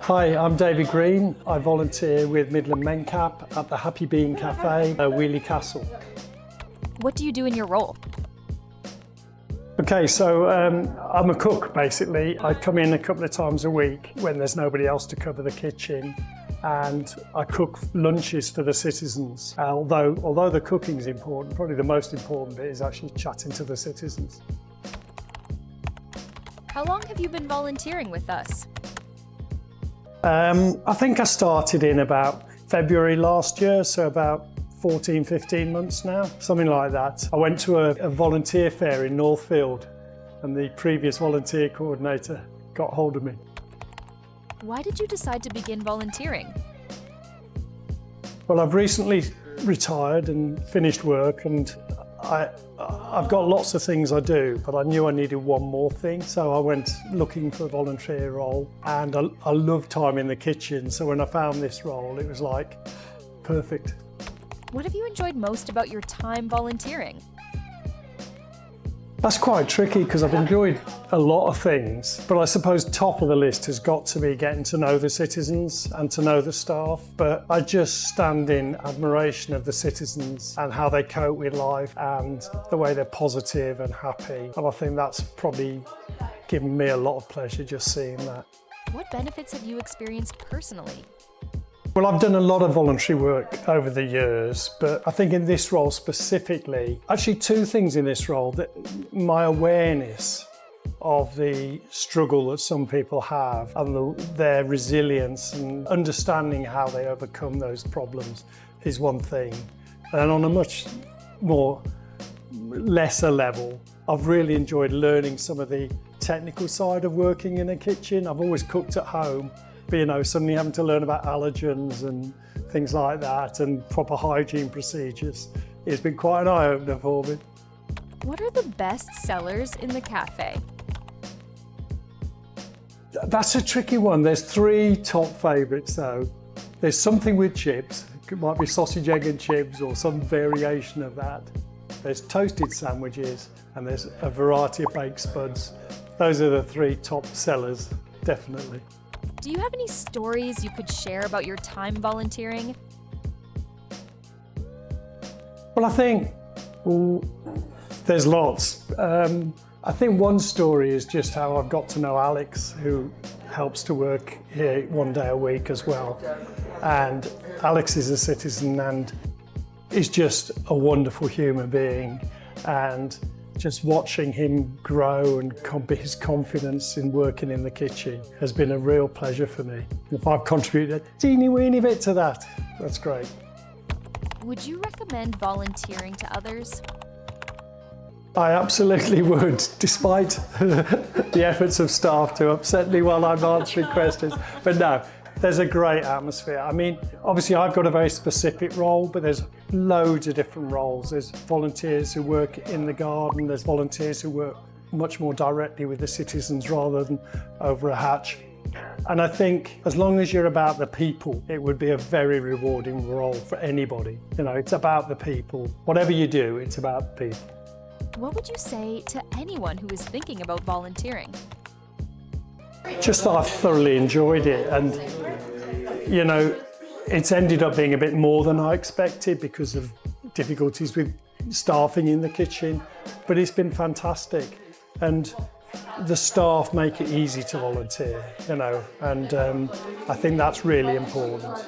Hi, I'm David Green. I volunteer with Midland Mencap at the Happy Bean Café, Weoley Castle. What do you do in your role? Okay, so I'm a cook basically. I come in a couple of times a week when there's nobody else to cover the kitchen, and I cook lunches for the citizens. Although the cooking's important, probably the most important bit is actually chatting to the citizens. How long have you been volunteering with us? I think I started in about February last year, so about 14, 15 months now, something like that. I went to a volunteer fair in Northfield, and the previous volunteer coordinator got hold of me. Why did you decide to begin volunteering? Well, I've recently retired and finished work, and I've got lots of things I do, but I knew I needed one more thing, so I went looking for a volunteer role, and I love time in the kitchen, so when I found this role, it was like perfect. What have you enjoyed most about your time volunteering? That's quite tricky because I've enjoyed a lot of things, but I suppose top of the list has got to be getting to know the citizens and to know the staff. But I just stand in admiration of the citizens and how they cope with life and the way they're positive and happy. And I think that's probably given me a lot of pleasure just seeing that. What benefits have you experienced personally? Well, I've done a lot of voluntary work over the years, but I think in this role specifically, actually two things in this role, that my awareness of the struggle that some people have and their resilience and understanding how they overcome those problems is one thing. And on a much more lesser level, I've really enjoyed learning some of the technical side of working in a kitchen. I've always cooked at home. But suddenly having to learn about allergens and things like that and proper hygiene procedures, it's been quite an eye-opener for me. What are the best sellers in the cafe? That's a tricky one. There's three top favourites though. There's something with chips. It might be sausage, egg and chips or some variation of that. There's toasted sandwiches and there's a variety of baked spuds. Those are the three top sellers, definitely. Do you have any stories you could share about your time volunteering? Well, I think there's lots. I think one story is just how I've got to know Alex, who helps to work here one day a week as well. And Alex is a citizen and is just a wonderful human being. And just watching him grow and his confidence in working in the kitchen has been a real pleasure for me. If I've contributed a teeny weeny bit to that, that's great. Would you recommend volunteering to others? I absolutely would, despite the efforts of staff to upset me while I'm answering questions. But no, there's a great atmosphere. I mean, obviously I've got a very specific role, but there's loads of different roles. There's volunteers who work in the garden, there's volunteers who work much more directly with the citizens rather than over a hatch. And I think as long as you're about the people, it would be a very rewarding role for anybody. It's about the people. Whatever you do, it's about the people. What would you say to anyone who is thinking about volunteering? Just that I've thoroughly enjoyed it, and it's ended up being a bit more than I expected because of difficulties with staffing in the kitchen, but it's been fantastic, and the staff make it easy to volunteer, and I think that's really important.